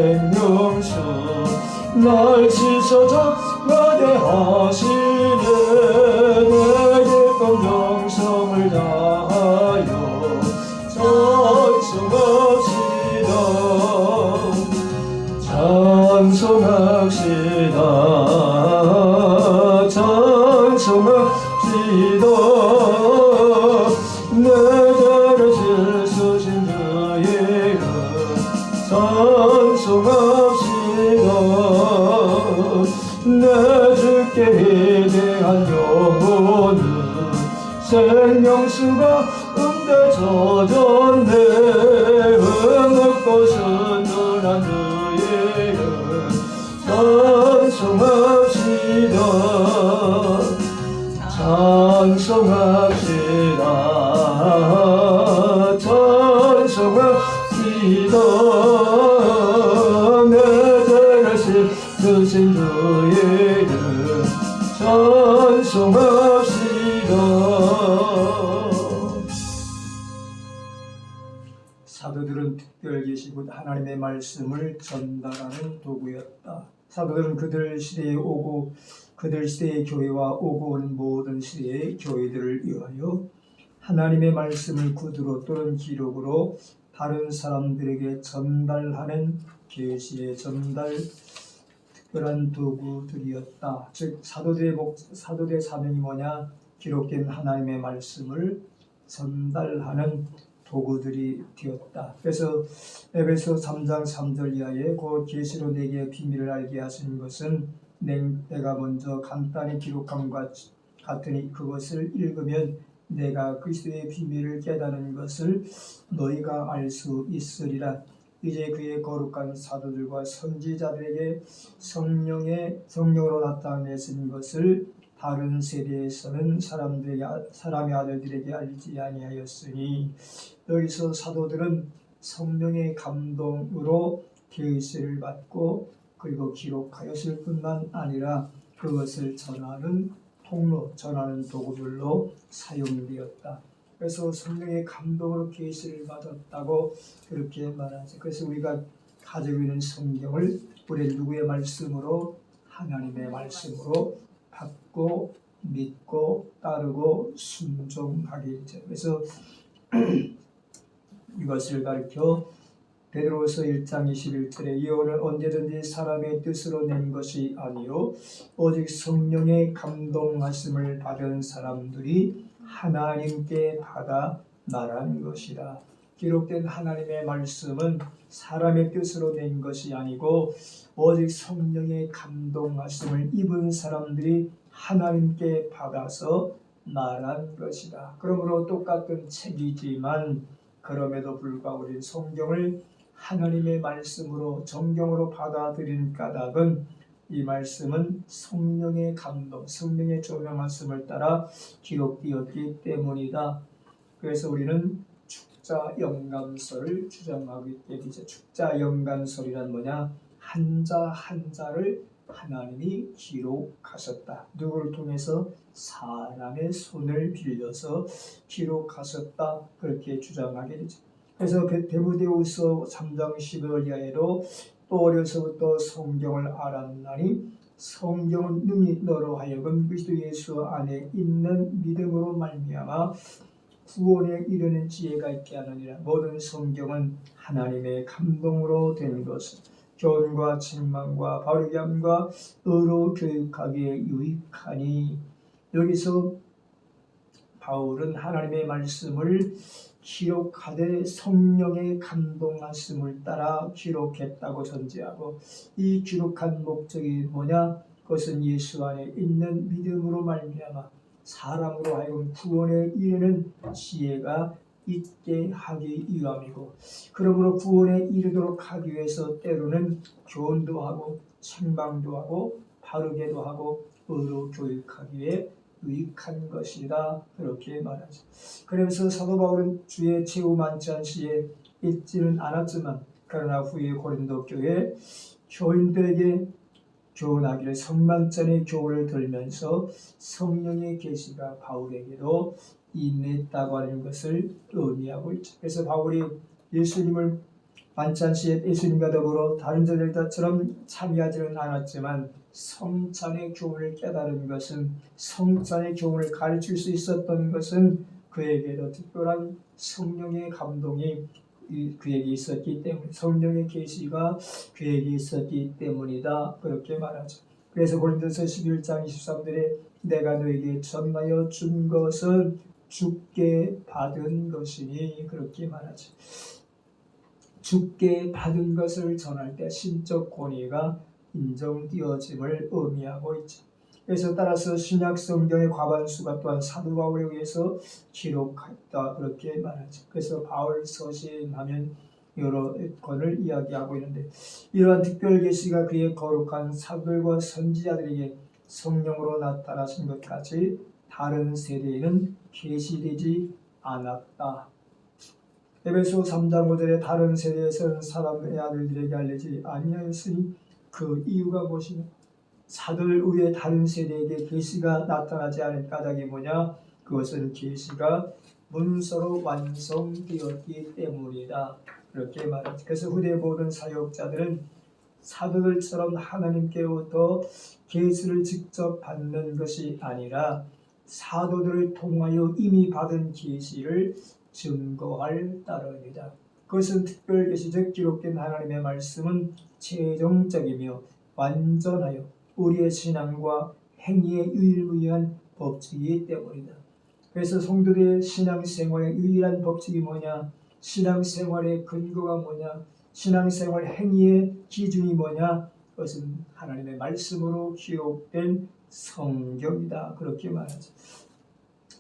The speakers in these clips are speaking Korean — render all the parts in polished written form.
생명수 날 씻어서 나게 하시네 내게 검정성을 다하여 찬송합시다 찬송합시다 찬송합시다 내 죄를 씻으신 주의 이름 찬송합시다 내 주께 위대한 영혼은 생명수가 음대 젖었네 은옥고 순전한 주의 이름 찬송합시다 찬송합시다 찬송합시다 내 죄를 씻으신 주의 이름 찬송합시다. 사도들은 특별 계시고 하나님의 말씀을 전달하는 도구였다. 사도들은 그들 시대에 오고 그들 시대의 교회와 오고 온 모든 시대의 교회들을 위하여 하나님의 말씀을 구두로 또는 기록으로 다른 사람들에게 전달하는 계시의 전달 특별한 도구들이었다. 즉 사도들의 사명이 뭐냐? 기록된 하나님의 말씀을 전달하는 도구들이 되었다. 그래서 에베소 3장 3절 이하에 그 계시로 내게 비밀을 알게 하시는 것은 내가 먼저 간단히 기록함과 같으니 그것을 읽으면 내가 그리스도의 비밀을 깨닫는 것을 너희가 알 수 있으리라. 이제 그의 거룩한 사도들과 선지자들에게 성령으로 나타내신 것을 다른 세대에서는 사람의 아들들에게 알지 아니하였으니 여기서 사도들은 성령의 감동으로 계시를 받고 그리고 기록하였을 뿐만 아니라 그것을 전하는 통로, 전하는 도구들로 사용되었다. 그래서 성령의 감동으로 계시를 받았다고 그렇게 말하죠. 그래서 우리가 가지고 있는 성경을 우리 누구의 말씀으로? 하나님의 말씀으로 받고 믿고 따르고 순종하게 되죠. 그래서 이것을 가르쳐 베드로후서 1장 21절에 예언을 언제든지 사람의 뜻으로 낸 것이 아니요 오직 성령의 감동하심을 받은 사람들이 하나님께 받아 말한 것이라. 기록된 하나님의 말씀은 사람의 뜻으로 낸 것이 아니고 오직 성령의 감동하심을 입은 사람들이 하나님께 받아서 말한 것이다. 그러므로 똑같은 책이지만 그럼에도 불구하고 우리 성경을 하나님의 말씀으로 정경으로 받아들인 까닭은 이 말씀은 성령의 감동, 성령의 조명하심을 따라 기록되었기 때문이다. 그래서 우리는 축자 영감서를 주장하기 때문이죠. 축자 영감서란 뭐냐? 한자 한자를 하나님이 기록하셨다. 누구를 통해서? 사람의 손을 빌려서 기록하셨다. 그렇게 주장하게 되죠. 그래서 데모데후서 3장 12절 이하에도 또 어려서부터 성경을 알았나니 성경은 능히 너로 하여금 그리스도 예수 안에 있는 믿음으로 말미암아 구원에 이르는 지혜가 있게 하느니라. 모든 성경은 하나님의 감동으로 된 것은 교훈과 책망과 바르게 함과 의로 교육하기에 유익하니. 여기서 바울은 하나님의 말씀을 기록하되 성령의 감동하심을 따라 기록했다고 전제하고 이 기록한 목적이 뭐냐? 그것은 예수 안에 있는 믿음으로 말미암아 사람으로 하여금 구원에 이르는 지혜가 있게 하기 위함이고, 그러므로 구원에 이르도록 하기 위해서 때로는 교훈도 하고 책망도 하고 바르게도 하고 의로 교육하기 위해 유익한 것이다. 그렇게 말하죠. 그러면서 사도 바울은 주의 최후 만찬 시에 읽지는 않았지만 그러나 후에 고린도 교회 교인들에게 교훈하기를 성만찬의 교훈을 들면서 성령의 계시가 바울에게도 임했다고 하는 것을 의미하고 있죠. 그래서 바울이 예수님을 만찬시에 예수님과 더불어 다른 제자들처럼 참여하지는 않았지만 성찬의 교훈을 깨달은 것은, 성찬의 교훈을 가르칠 수 있었던 것은 그에게도 특별한 성령의 감동이 그에게 있었기 때문에, 성령의 계시가 그에게 있었기 때문이다, 그렇게 말하죠. 그래서 고린도서 11장 23절에 내가 너에게 전하여 준 것은 주께 받은 것이니, 그렇게 말하죠. 주께 받은 것을 전할 때 신적 권위가 인정되어짐을 의미하고 있죠. 그래서 따라서 신약 성경의 과반수가 또한 사도 바울에 의해서 기록했다, 그렇게 말하죠. 그래서 바울 서신하면 여러 권을 이야기하고 있는데, 이러한 특별 계시가 그의 거룩한 사도들과 선지자들에게 성령으로 나타나신 것까지 다른 세대에는 계시되지 않았다. 에베소 3장 5절에 다른 세대에서는 사람의 아들들에게 알리지 아니하였으니 그 이유가 무엇이냐? 사도들 외에 다른 세대에게 계시가 나타나지 않은 까닭이 뭐냐? 그것은 계시가 문서로 완성되었기 때문이다, 그렇게 말하죠. 그래서 후대 모든 사역자들은 사도들처럼 하나님께로부터 계시를 직접 받는 것이 아니라 사도들을 통하여 이미 받은 계시를 증거할 따름이다. 그것은 특별 계시적 기록된 하나님의 말씀은 최종적이며 완전하여 우리의 신앙과 행위에 유일무이한 법칙이기 때문이다. 그래서 성도들의 신앙생활의 유일한 법칙이 뭐냐? 신앙생활의 근거가 뭐냐? 신앙생활 행위의 기준이 뭐냐? 그것은 하나님의 말씀으로 기록된 성경이다, 그렇게 말하죠.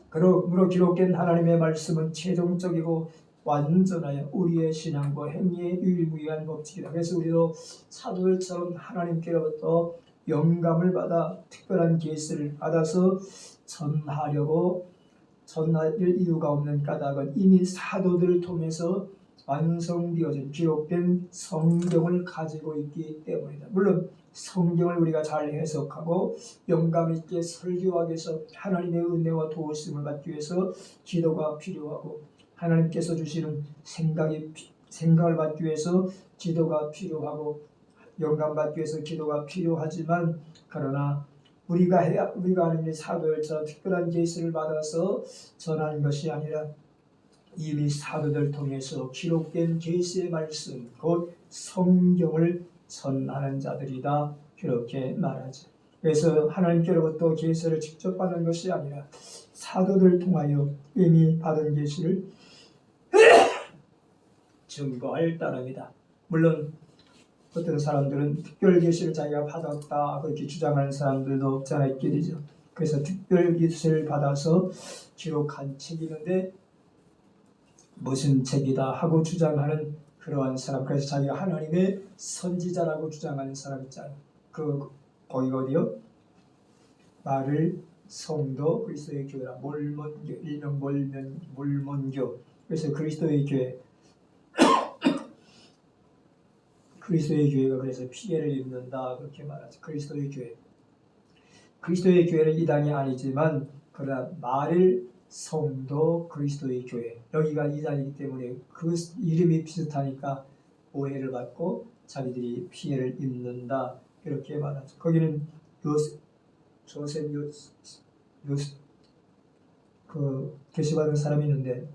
그러므로 기록된 하나님의 말씀은 최종적이고 완전하여 우리의 신앙과 행위에 유일무이한 법칙이다. 그래서 우리도 사도들처럼 하나님께로부터 영감을 받아 특별한 계시를 받아서 전할 이유가 없는 까닭은 이미 사도들을 통해서 완성되어진 기록된 성경을 가지고 있기 때문이다. 물론 성경을 우리가 잘 해석하고 영감 있게 설교하기 위해서 하나님의 은혜와 도우심을 받기 위해서 기도가 필요하고, 하나님께서 주시는 생각을 받기 위해서 기도가 필요하고, 영감 받기 위해서 기도가 필요하지만, 그러나 우리가 하나님의 사도들처럼 특별한 계시를 받아서 전하는 것이 아니라 이미 사도들 통해서 기록된 계시의 말씀, 곧 성경을 전하는 자들이다, 그렇게 말하죠. 그래서 하나님께로부터 계시를 직접 받는 것이 아니라 사도들 통하여 이미 받은 계시를 증거할 따름이다. 물론 어떤 사람들은 특별 계시를 자기가 받았다, 그렇게 주장하는 사람들도 없지 않아 있게 되죠. 그래서 특별 계시를 받아서 기록한 책이 있는데 무슨 책이다 하고 주장하는 그러한 사람, 그래서 자기가 하나님의 선지자라고 주장하는 사람 있잖아요. 거기가 어디요? 말을 성도 그리스도의 교회라, 몰몬교, 일명 몰몬교. 그래서 그리스도의 교회, 그리스도의 교회가 그래서 피해를 입는다, 그렇게 말하죠. 그리스도의 교회는 이단이 아니지만 그러나 말을 성도 그리스도의 교회, 여기가 이단이기 때문에 그 이름이 비슷하니까 오해를 받고 자기들이 피해를 입는다, 이렇게 말하죠. 거기는 조셉 계시받은 사람이 있는데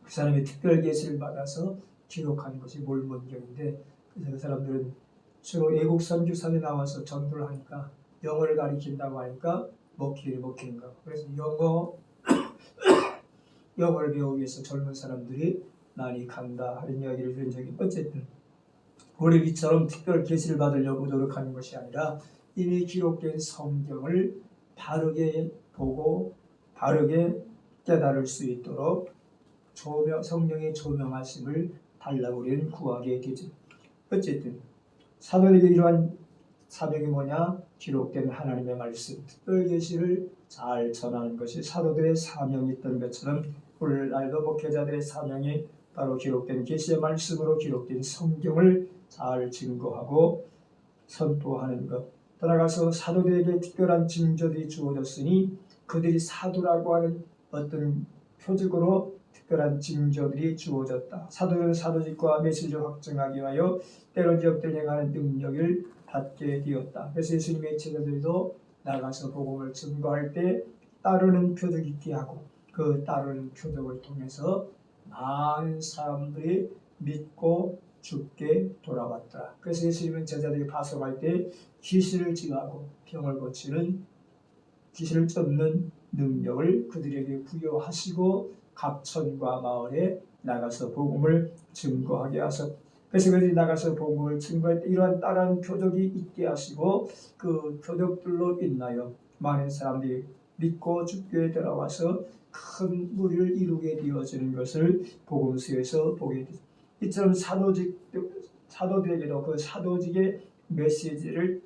그 사람이 특별 계시를 받아서 기록한 것이 몰몬경인데, 그래서 그 사람들은 주로 외국 선교사에 나와서 전도를 하니까 영어를 가리킨다고 하니까 먹히는가. 그래서 영어를 배우기 위해서 젊은 사람들이 많이 간다 하는 이야기를 들은 적이, 어쨌든 우리 이처럼 특별 계시를 받으려고 노력하는 것이 아니라 이미 기록된 성경을 바르게 보고 바르게 깨달을 수 있도록 성령의 조명하심을 달라고 우리는 구하게 되죠. 어쨌든 사도에게 이러한 사명이 뭐냐? 기록된 하나님의 말씀, 특별 계시를 잘 전하는 것이 사도들의 사명이 있던 것처럼 오늘날도 목회자들의 사명이 바로 기록된 계시의 말씀으로 기록된 성경을 잘 증거하고 선포하는 것. 따라가서 사도들에게 특별한 징조들이 주어졌으니 그들이 사도라고 하는 어떤 표적으로 특별한 징조들이 주어졌다. 사도들은 사도직과 메시지를 확증하기 위하여 때론 기업들 행하는 능력을 받게 되었다. 그래서 예수님의 제자들도 나가서 복음을 증거할 때 따르는 표적 있게 하고 그 따르는 표적을 통해서 많은 사람들이 믿고 죽게 돌아왔더라. 그래서 예수님은 제자들에게 파송할 때 귀신을 제어하고 병을 고치는 귀신을 쫓는 능력을 그들에게 부여하시고 각천과 마을에 나가서 복음을 증거하게 하셨다. 그래서 그들이 나가서 복음을 증거할 때 이러한 따르는 표적이 있게 하시고 그 표적들로 인하여 많은 사람들이 믿고 죽게 돌아와서 큰 무리를 이루게 되어지는 것을 복음서에서 보게 됩니다. 이처럼 사도들에게도 그 사도직의 메시지를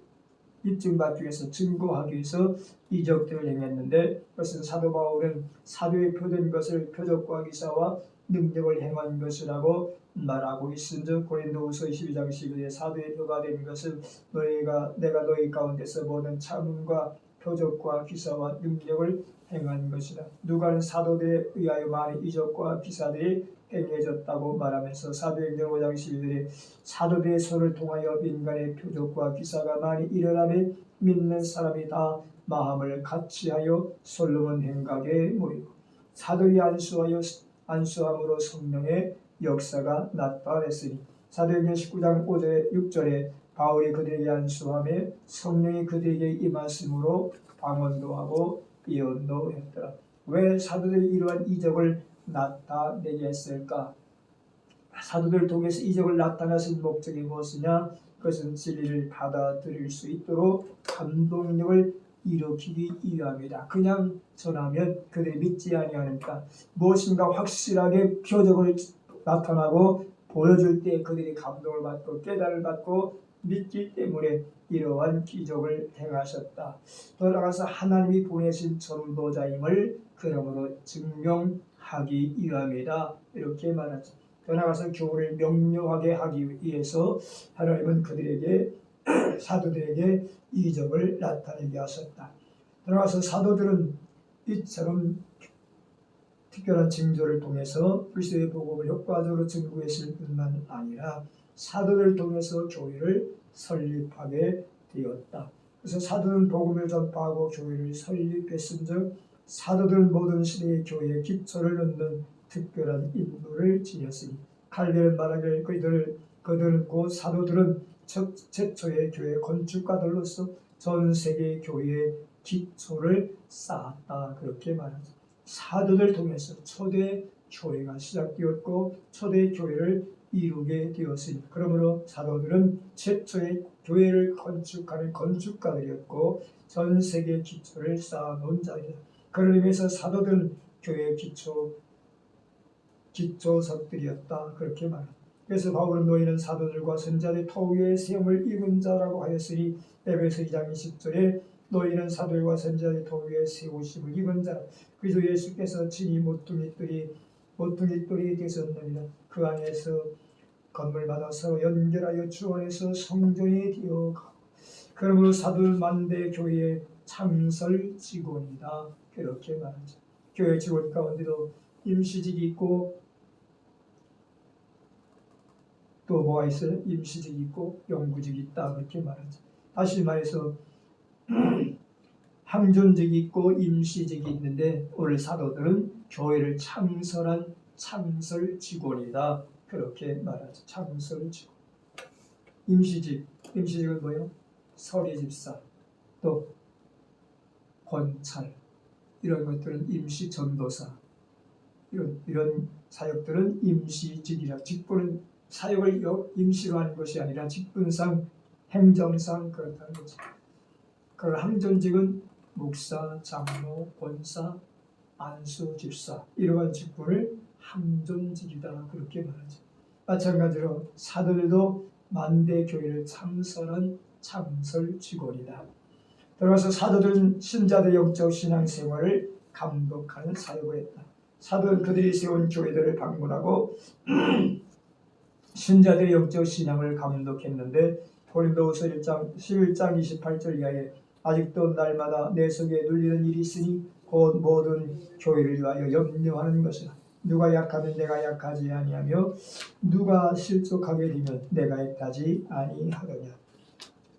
입증받기 위해서 증거하기 위해서 이적들을 행했는데 그것은 사도 바울은 사도의 표된 것을 표적과 기사와 능력을 행한 것이라고 말하고 있은즉 고린도후서 22장 12절에 사도의 표가 된 것은 내가 너희 가운데서 모든 참음과 표적과 기사와 능력을 행한 것이다. 누가는 사도들에 의하여 많은 이적과 기사들이 행해졌다고 말하면서 사도행전 5장 12절에 사도들의 손을 통하여 민간의 표적과 기사가 많이 일어나며 믿는 사람이 다 마음을 같이하여 솔로몬 행각에 모이고 사도의 안수함으로 성령의 역사가 나타났으니 사도행전 19장 5절에 6절에 바울이 그들에게 안수하며 성령이 그들에게 임하심으로 방언도 하고 예언도 했더라. 왜 사도들이 이러한 이적을 나타내게 했을까? 사도들 통해서 이적을 나타내신 목적이 무엇이냐? 그것은 진리를 받아들일 수 있도록 감동력을 일으키기 위함이다. 그냥 전하면 그들이 믿지 아니하니까 무엇인가 확실하게 표적을 나타나고 보여줄 때 그들이 감동을 받고 깨달음을 받고 믿기 때문에 이러한 기적을 행하셨다. 돌아가서 하나님이 보내신 전도자임을 그러므로 증명하기 위함이다. 이렇게 말하죠. 떠나가서 교훈을 명료하게 하기 위해서 하나님은 그들에게 사도들에게 이적을 나타내게 하셨다. 떠나가서 사도들은 이처럼 특별한 징조를 통해서 그리스도의 복음을 효과적으로 증거했을 뿐만 아니라 사도를 통해서 교회를 설립하게 되었다. 그래서 사도는 복음을 전파하고 교회를 설립했은즉 사도들은 모든 시대의 교회의 기초를 놓는 특별한 임무를 지녔으니 칼빈은 말하길 그들은 곧 사도들은 최초의 교회 건축가들로서 전 세계 교회의 기초를 쌓았다. 그렇게 말하죠. 사도들 통해서 초대 교회가 시작되었고 초대 교회를 이루게 되었으니 그러므로 사도들은 최초의 교회를 건축하는 건축가들이었고 전 세계 기초를 쌓아놓은 자들이다. 그런 의미에서 사도들은 교회의 기초석들이었다. 그렇게 말합니다. 그래서 바울은 너희는 사도들과 선지자의 터 위에 세움을 입은 자라고 하였으니 에베소 2장 20절에 너희는 사도들과 선지자의 터 위에 세우심을 입은 자라. 그리스도 예수께서 친히 모퉁이돌이 되셨느니라. 그 안에서 건물마다 서로 연결하여 주 안에서 성전이 되어가고 그러므로 사도들 만대 교회의 창설 직원이다. 그렇게 말하죠. 교회 직원 가운데도 임시직이 있고 또 뭐가 있어요? 임시직이 있고 영구직이 있다. 그렇게 말하죠. 다시 말해서 항존직이 있고 임시직이 있는데 오늘 사도들은 교회를 창설한 창설 직원이다. 그렇게 말하죠. 창설 직원. 임시직은 뭐예요? 서리집사, 또 권찰 이런 것들은 임시 전도사 이런 사역들은 임시직이라 직분은 사역을 임시로 하는 것이 아니라 직분상 행정상 그렇다는 거죠. 그런 항존직은 목사, 장로, 권사, 안수, 집사 이러한 직분을 항존직이다 그렇게 말하죠. 마찬가지로 사도들도 만대 교회를 창설한 창설 직원이다. 들어가서 사도들은 신자들의 영적 신앙 생활을 감독하는 사역을 했다. 사도는 그들이 세운 교회들을 방문하고 신자들의 영적 신앙을 감독했는데 고린도후서 11장 28절 이하에 아직도 날마다 내 속에 눌리는 일이 있으니 곧 모든 교회를 위하여 염려하는 것이다. 누가 약하면 내가 약하지 아니하며 누가 실족하게 되면 내가 액하지 아니하느냐.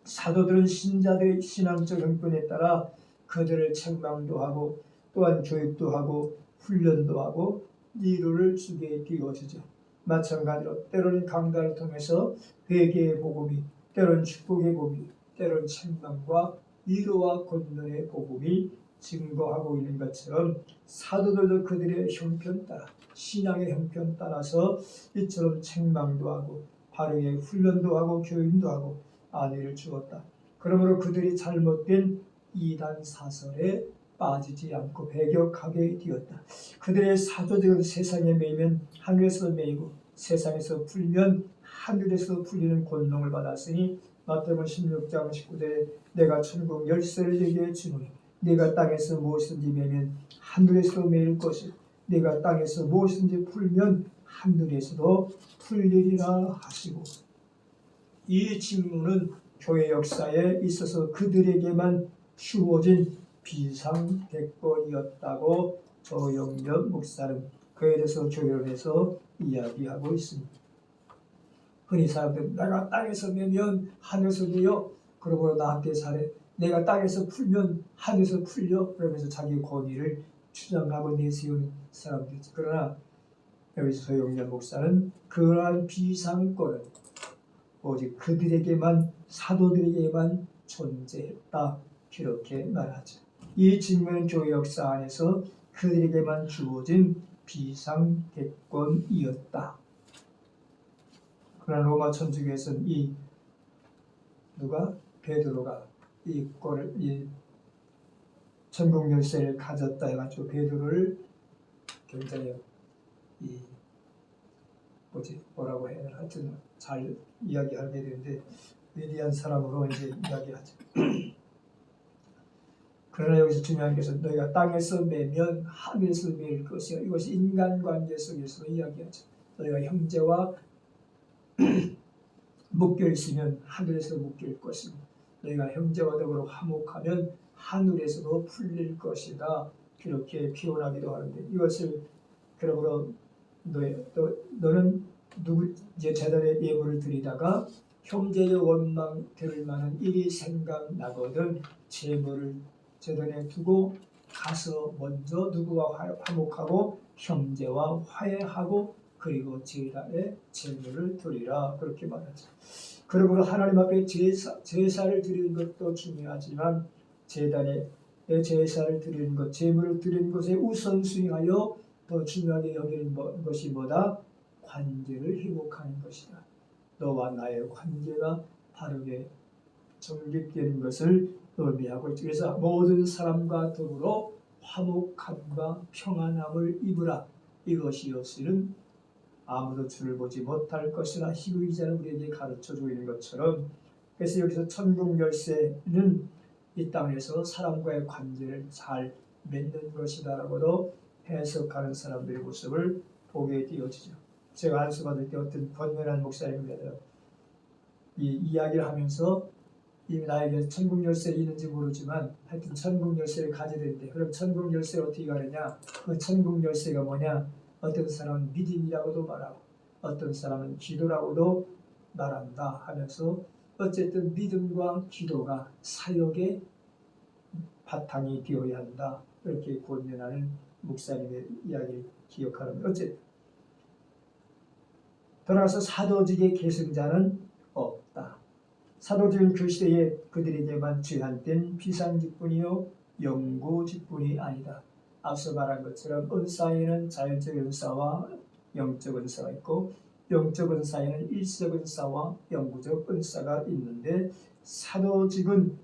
사도들은 신자들의 신앙적 형편에 따라 그들을 책망도 하고 또한 교육도 하고 훈련도 하고 위로를 주게 되어지죠. 마찬가지로 때로는 강단을 통해서 회개의 복음이, 때로는 축복의 복음이, 때로는 책망과 위로와 권면의 복음이 증거하고 있는 것처럼 사도들도 그들의 형편 따라, 신앙의 형편 따라서 이처럼 책망도 하고 바르게 훈련도 하고 교육도 하고 안위를 주었다. 그러므로 그들이 잘못된 이단 사설에 빠지지 않고 배격하게 되었다. 그들의 사도적인 세상에 매이면 하늘에서 매이고 세상에서 풀면 하늘에서 풀리는 권능을 받았으니 마태복음 16장 19절에 내가 천국 열쇠를 내게 주노니 네가 땅에서 무엇이든지 매면 하늘에서 매일 것이요 네가 땅에서 무엇이든지 풀면 하늘에서도 풀리리라 하시고, 이 직무는 교회 역사에 있어서 그들에게만 주어진 비상대권이었다고 조영렬 목사는 그에 대해서 교회론에서 이야기하고 있습니다. 흔히 사람들은 내가 땅에서 매면 하늘에서 매요. 그러므로 나한테 잘해. 내가 땅에서 풀면 하늘에서 풀려. 그러면서 자기 권위를 주장하고 내세우는 사람들이지. 그러나 여기서 조영렬 목사는 그러한 비상권은 오직 그들에게만, 사도들에게만 존재했다, 이렇게 말하죠. 이 직무는 교회 역사 안에서 그들에게만 주어진 비상대권이었다. 그러나 로마 천주교에서는 이 베드로가 이 천국 열쇠를 가졌다 해가지고 베드로를 굉장히 뭐라고 해야 되나, 하여튼 잘 이야기하게 되는데 위대한 사람으로 이제 이야기하죠. 그러나 여기서 중요한 것은 너희가 땅에서 매면 하늘에서 매일 것이야. 이것이 인간관계 속에서 이야기하죠. 너희가 형제와 묶여 있으면 하늘에서 묶일 것이고 너희가 형제와 더불어 화목하면 하늘에서도 풀릴 것이다. 그렇게 표현하기도 하는데, 이것을 그러므로 너는 이제 제단에 예물을 드리다가 형제의 원망 들을 만한 일이 생각나거든 제물을 제단에 두고 가서 먼저 누구와 화목하고 형제와 화해하고 그리고 제단에 제물을 드리라, 그렇게 말하죠. 그러므로 하나님 앞에 제사를 드리는 것도 중요하지만 제단에 제사를 드리는 것, 제물을 드리는 것에 우선순위하여 더 중요하게 여기는 것이 뭐다? 관계를 회복하는 것이다. 너와 나의 관계가 바르게 정립되는 것을 의미하고 있죠. 그래서 모든 사람과 더불어 화목함과 평안함을 입으라. 이것이 없이는 아무도 주를 보지 못할 것이라 희귀자는 우리에게 가르쳐주고 있는 것처럼, 그래서 여기서 천국 열쇠는 이 땅에서 사람과의 관계를 잘 맺는 것이다라고도 해석하는 사람들의 모습을 보게 되어지죠. 제가 안수받을 때 어떤 권면한 목사님입니다. 이 이야기를 하면서 이미 나에게 천국 열쇠가 있는지 모르지만 하여튼 천국 열쇠를 가져야 되는데, 그럼 천국 열쇠를 어떻게 가느냐? 그 천국 열쇠가 뭐냐? 어떤 사람은 믿음이라고도 말하고 어떤 사람은 기도라고도 말한다 하면서 어쨌든 믿음과 기도가 사역의 바탕이 되어야 한다, 이렇게 권면하는 목사님의 이야기를 기억하는. 어쨌든 돌아가서 사도직의 계승자는 없다. 사도직은 그 시대에 그들에게만 제한된 비상직분이요 영구직분이 아니다. 앞서 말한 것처럼 은사에는 자연적 은사와 영적 은사가 있고 영적 은사에는 일시적 은사와 영구적 은사가 있는데 사도직은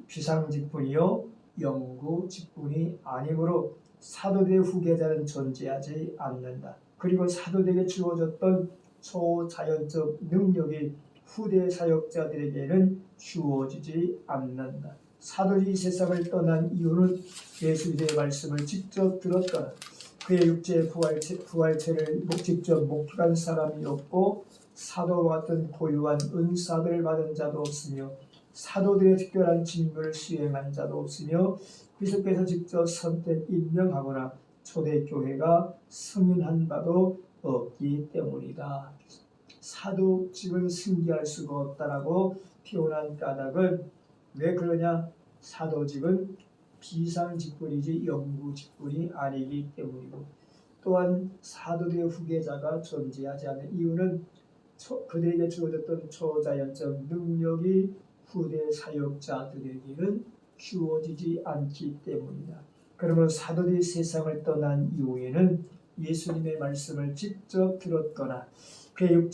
비상직분이요 영구직분이 아니므로 사도들의 후계자는 존재하지 않는다. 그리고 사도들에게 주어졌던 초자연적 능력이 후대 사역자들에게는 주어지지 않는다. 사도들이 세상을 떠난 이유는 예수의 말씀을 직접 들었거나 그의 육체의 부활체를 직접 목격한 사람이 없고 사도와 같은 고유한 은사들을 받은 자도 없으며 사도들의 특별한 직무를 수행한 자도 없으며 그리스도께서 직접 선택 임명하거나 초대교회가 승인한 바도 없기 때문이다. 사도직은 승계할 수가 없다라고 표현한 까닭은 왜 그러냐? 사도직은 비상직분이지 영구직분이 아니기 때문이고, 또한 사도들의 후계자가 존재하지 않는 이유는 그들에게 주어졌던 초자연적 능력이 후대 사역자들에게는 주어지지 않기 때문이다. 그러므로 사도들이 세상을 떠난 이후에는 예수님의 말씀을 직접 들었거나 그의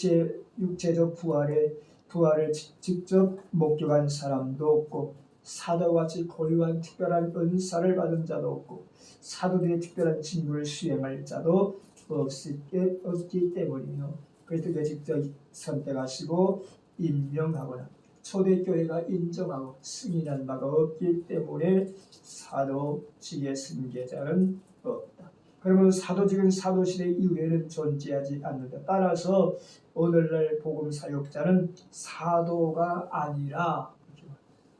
육체적 부활을 직접 목격한 사람도 없고, 사도와 같이 고유한 특별한 은사를 받은 자도 없고, 사도들의 특별한 직무를 수행할 자도 없기 때문이며, 그리스도가 직접 선택하시고 임명하거나 초대교회가 인정하고 승인한 바가 없기 때문에 사도직의 승계자는 없다. 그러면 사도직은 사도시대 이후에는 존재하지 않는다. 따라서 오늘날 복음 사역자는 사도가 아니라,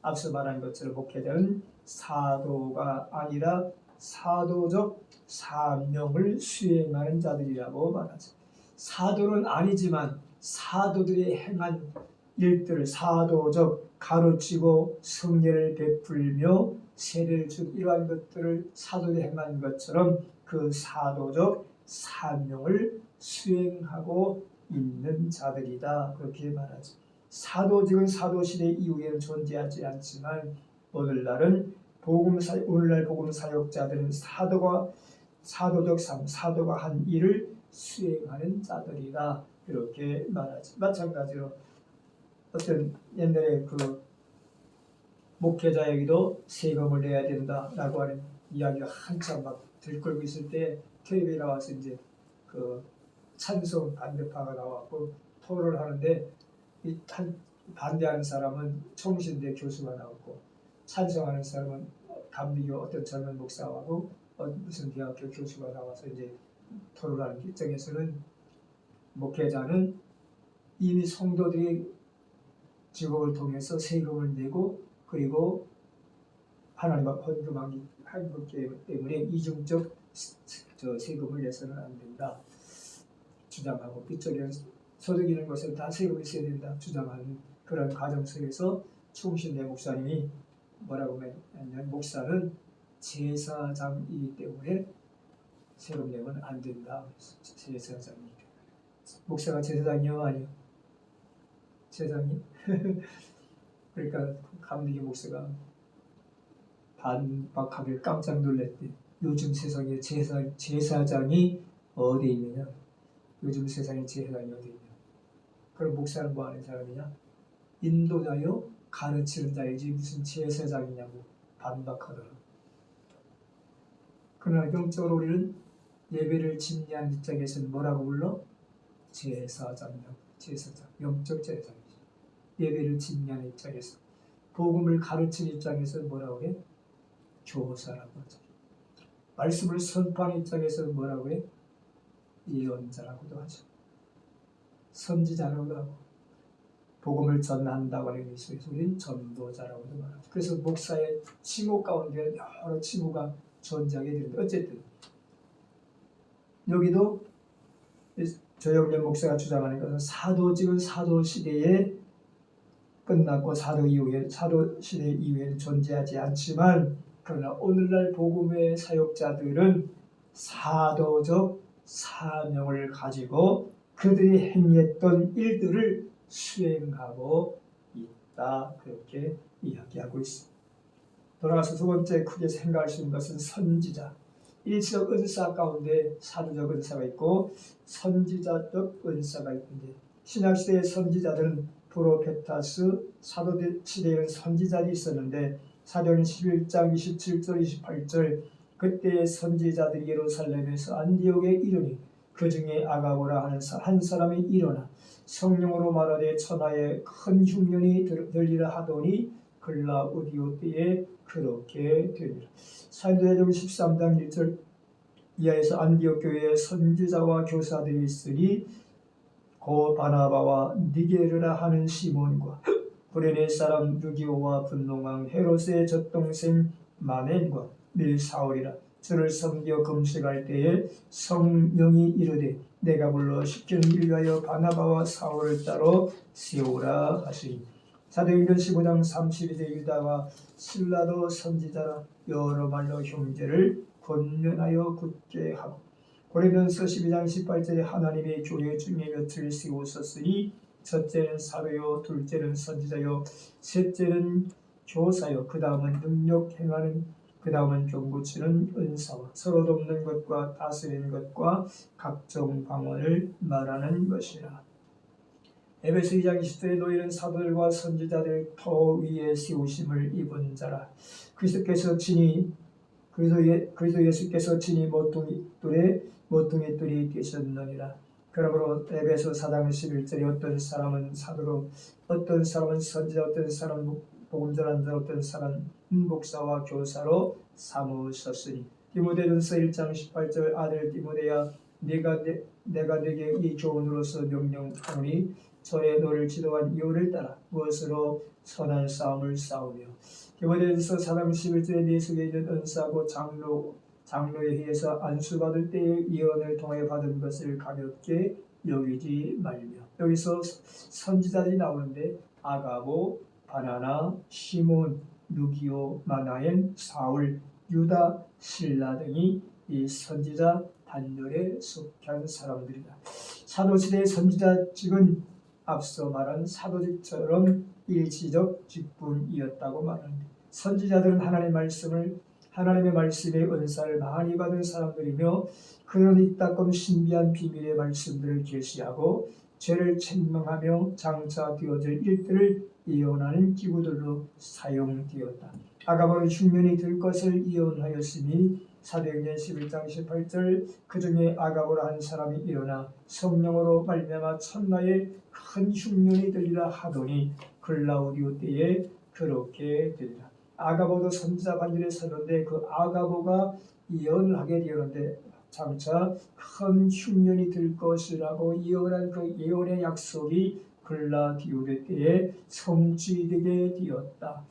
앞서 말한 것처럼 목회자는 사도가 아니라 사도적 사명을 수행하는 자들이라고 말하죠. 사도는 아니지만 사도들이 행한 일들을 사도적 가르치고 성례를 베풀며 세례를 준 이러한 것들을 사도들이 행한 것처럼 그 사도적 사명을 수행하고 있는 자들이다, 그렇게 말하죠. 사도직은 사도시대 이후에는 존재하지 않지만 오늘날 복음 사역자들은 사도적 삶, 사도가 한 일을 수행하는 자들이다, 이렇게 말하죠. 마찬가지로 어떤 옛날에 그 목회자에게도 세금을 내야 된다라고 하는 이야기가 한참 막 들끓고 있을 때 텔레비에 나와서 이제 그 찬성 반대파가 나왔고 토론을 하는데, 이 반대하는 사람은 총신대 교수가 나왔고 찬성하는 사람은 감리교 어떤 젊은 목사하고 무슨 대학교 교수가 나와서 이제 토론하는 입장에서는 목회자는 이미 성도들이 직업을 통해서 세금을 내고 그리고 하나님과 헌금하기 때문에 이중적 세금을 내서는 안 된다 주장하고, 이쪽에는 소득 있는 것은 다 세금을 써야 된다 주장하는 그런 과정 속에서 충신대 목사님이 뭐라고 하냐면, 목사는 제사장이기 때문에 세금 내면 안 된다. 제사장이기 때문에. 목사가 제사장이요? 아니요? 제사장이? 그러니까 감리교 목사가 반박하게 깜짝 놀랐대. 요즘 세상에 제사장이 어디 있느냐? 요즘 세상에 제사장이 어디 있냐? 그럼 목사는 뭐 하는 사람이냐? 인도자요? 가르치는 자이지 무슨 제사장이냐고 반박하더라. 그러나 영적으로 우리는 예배를 집례하는 입장에서는 뭐라고 불러? 제사장이라고. 제사장, 영적 제사장이지. 예배를 집례하는 입장에서, 복음을 가르치는 입장에서는 뭐라고 해? 교사라고 하죠. 말씀을 선포하는 입장에서는 뭐라고 해? 예언자라고도 하죠. 선지자라고도 하고, 복음을 전한다고 하는 의미에서 우리는 전도자라고도 말하죠. 그래서 목사의 칭호 가운데 여러 칭호가 존재하게 되는데, 어쨌든 여기도 조영렬 목사가 주장하는 것은 사도직은 사도 시대에 끝났고 사도 시대 이후에는 존재하지 않지만, 그러나 오늘날 복음의 사역자들은 사도적 사명을 가지고 그들이 행했던 일들을 수행하고 있다, 그렇게 이야기하고 있습니다. 돌아가서 두 번째 크게 생각할 수 있는 것은 선지자. 일시적 은사 가운데 사도적 은사가 있고 선지자적 은사가 있는데, 신약시대의 선지자들은 프로페타스, 사도들 시대에는 선지자들이 있었는데 사도행 11장 27절 28절 그때의 선지자들이 예루살렘에서 안디옥에 이르니 그 중에 아가보라 하는 한 사람이 일어나 성령으로 말하되 천하에 큰 흉년이 들리라 하더니 글라우디오 때에 그렇게 되니라. 사도행전 13장 1절 이하에서 안디옥 교회에 선지자와 교사들이 있으니 고 바나바와 니게르라 하는 시몬과 구레네 사람 루기오와 분노왕 헤롯의 젖동생 마넨과 밀사울이라. 주를 섬겨 금식할 때에 성령이 이르되 내가 불러 시키는 일 위하여 바나바와 사울을 따로 세우라 하시니. 사도행전 15장 32절 유다와 실라도 선지자라 여러 말로 형제를 권면하여 굳게 하고. 고린도전서 12장 18절에 하나님의 교회 중에 몇을 세우셨으니 첫째는 사도요, 둘째는 선지자요, 셋째는 교사요, 그 다음은 능력 행하는, 그 다음은 병고치는 은사와 서로 돕는 것과 다스리는 것과 각종 방언을 말하는 것이라. 에베소 2장 20절에 너희는 사도들과 선지자들 터 위에 세우심을 입은 자라. 그리스도 예수께서 친히 모퉁이 뜰이 되셨느니라. 그러므로 에베소 4장 11절에 어떤 사람은 사도로, 어떤 사람은 선지자, 어떤 사람은 복음 전한자, 어떤 사람은 목사와 교사로 삼으셨으니. 디모데전서 1장 18절 아들 디모데야 내가 내게 이 교훈으로서 명령하노니 전에 너를 지도한 이유를 따라 무엇으로 선한 싸움을 싸우며. 디모데전서 4장 11절에 네 속에 있는 은사고 장로에 의해서 안수받을 때의 예언을 통해 받은 것을 가볍게 여기지 말며. 여기서 선지자들이 나오는데 아가보, 바나나, 시몬, 누기오, 마나엔, 사울, 유다, 실라 등이 이 선지자 단열에 속한 사람들이다. 사도시대의 선지자직은 앞서 말한 사도직처럼 일시적 직분이었다고 말합니다. 선지자들은 하나님의 말씀의 은사를 많이 받은 사람들이며 그런 이따금 신비한 비밀의 말씀들을 계시하고 죄를 책망하며 장차 되어질 일들을 예언하는 기구들로 사용되었다. 아가보는 흉년이 들 것을 예언하였으니 사도행전 11장 18절 그 중에 아가보라 한 사람이 일어나 성령으로 말미암아 천하에 큰 흉년이 들리라 하더니 글라우디오 때에 그렇게 되리라. 아가보도 선지자 반열에 섰는데 그 아가보가 예언을 하게 되었는데 장차 큰 흉년이 들 것이라고 예언한 그 예언의 약속이 글라디오데 때에 성취되게 되었다.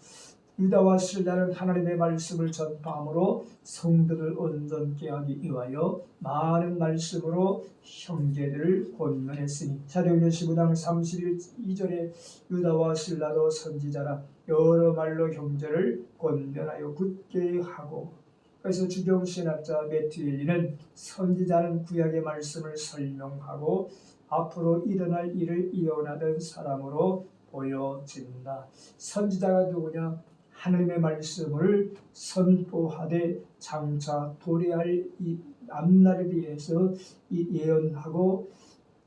유다와 실라는 하나님의 말씀을 전파함으로 성도들 온전케 하기 위하여 많은 말씀으로 형제들을 권면했으니. 사도행전 15장 32절에 유다와 실라도 선지자라 여러 말로 형제를 권면하여 굳게 하고. 그래서 주경신학자 메트윌리는 선지자는 구약의 말씀을 설명하고 앞으로 일어날 일을 예언하던 사람으로 보여진다. 선지자가 누구냐? 하나님의 말씀을 선포하되 장차 도래할 이 앞날에 대해서 예언하고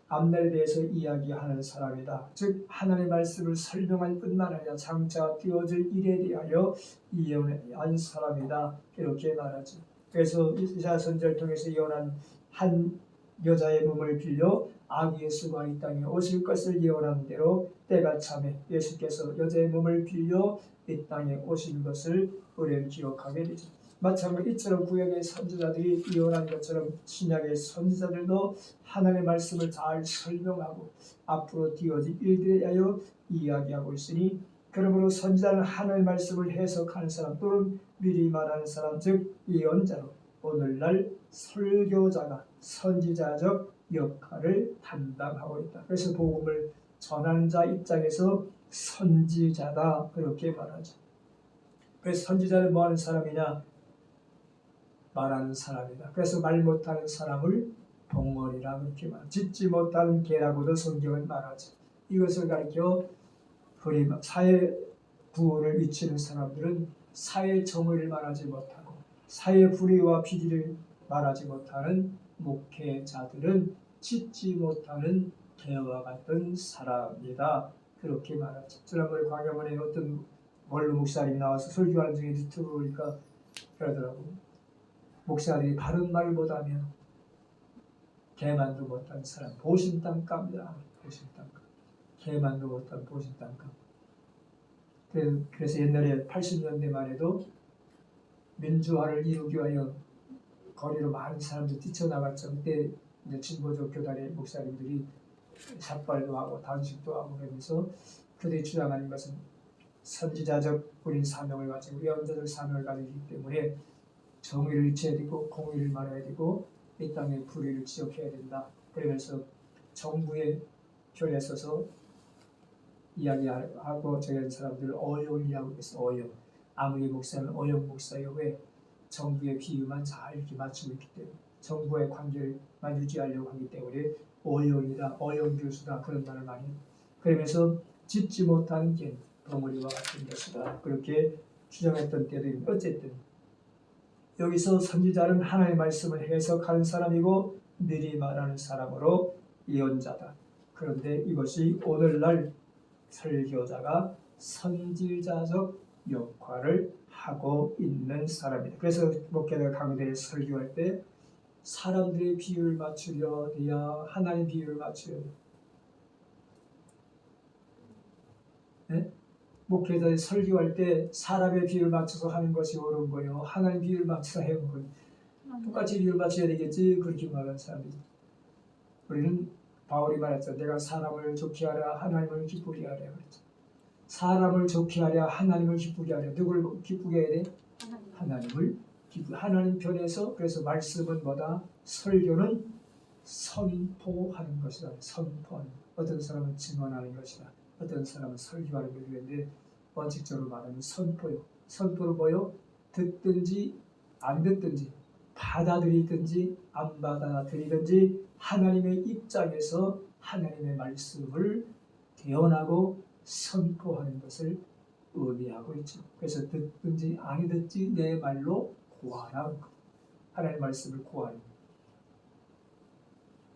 앞날에 대해서 이야기하는 사람이다. 즉 하나님의 말씀을 설명할 뿐만 아니라 장차 되어질 일에 대하여 예언한 사람이다. 이렇게 말하죠. 그래서 이사야 선지자를 통해서 예언한 한 여자의 몸을 빌려 아기 예수가 이 땅에 오실 것을 예언한 대로 때가 참에 예수께서 여자의 몸을 빌려 이 땅에 오신 것을 우리는 기억하게 되죠. 마찬가지로 이처럼 구약의 선지자들이 예언한 것처럼 신약의 선지자들도 하나님의 말씀을 잘 설명하고 앞으로 되어질 일들에 대하여 이야기하고 있으니, 그러므로 선지자는 하나님의 말씀을 해석하는 사람 또는 미리 말하는 사람, 즉 예언자로 오늘날 설교자가 선지자적 역할을 담당하고 있다. 그래서 복음을 전하는 자 입장에서 선지자다 그렇게 말하죠. 그래서 선지자는 뭐하는 사람이냐? 말하는 사람이다. 그래서 말 못하는 사람을 벙어리라 그렇게 말하죠. 짖지 못하는 개라고도 성경은 말하죠. 이것을 가리켜 사회 구원을 외치는 사람들은 사회 정의를 말하지 못하고 사회 불의와 비리를 말하지 못하는 목회자들은 짖지 못하는 개와 같은 사람이다 그렇게 말하죠. 지난번에 광화문에 어떤 원로 목사님이 나와서 설교하는 중에 유튜브 보니까 그러더라고. 목사들이 바른 말 못하면 개만도 못한 사람, 보신땅감이다. 보신땅감. 개만도 못한 보신땅감. 그래서 옛날에 80년대만 해도 민주화를 이루기 위하여 거리로 많은 사람들이 뛰쳐나갔죠. 그때 이제 진보적 교단의 목사님들이 샷발도 하고 단식도 하고 그러면서 그들이 주장하는 것은 선지자적 우린 사명을 가지고 예언자적 사명을 가지기 때문에 정의를 지어야 되고 공의를 말해야 되고 이 땅의 불의를 지적해야 된다. 그러면서 정부의 편에 서서 이야기하고 저런 사람들을 어용이라고 해서 어용. 아무리 목사는 어용 목사요. 왜? 정부의 비유만 잘 이렇게 맞추고 있기 때문에 정부의 관계를만 유지하려고 하기 때문에 어용이다, 어용 교수다 그런 말을 많이 해요. 그러면서 짚지 못한 게 덩어리와 같은 것이다. 그렇게 주장했던 때도 있는데 어쨌든 여기서 선지자는 하나님의 말씀을 해석하는 사람이고 미리 말하는 사람으로 예언자다. 그런데 이것이 오늘날 설교자가 선지자적 역할을 하고 있는 사람이다. 그래서 목회자 강대에 설교할 때 사람들의 비율을 맞추려 해야 하나님 비율을 맞추려 돼. 네? 목회자의 설교할 때 사람의 비율을 맞춰서 하는 것이 옳은 거예요. 하나님 비율을 맞춰서 해야 거예요. 똑같이 비율 맞춰야 되겠지. 그렇게 말하는 사람이지. 우리는 바울이 말했죠. 내가 사람을 좋게 하랴 하나님을 기쁘게 하랴 그랬죠. 사람을 좋게 하랴 하나님을 기쁘게 하랴. 누굴 기쁘게 해야 돼? 하나님을 기쁘게. 하나님 편에서. 그래서 말씀은 뭐다? 설교는 선포하는 것이다. 선포하는. 어떤 사람은 증언하는 것이다. 어떤 사람은 설교하는 것인데 원칙적으로 말하면 선포요. 선포로 뭐요? 듣든지 안 듣든지 받아들이든지 안 받아들이든지 하나님의 입장에서 하나님의 말씀을 대언하고 선포하는 것을 의미하고 있죠. 그래서 듣든지 안 듣든지 내 말로 고하라. 하나님의 말씀을 고하는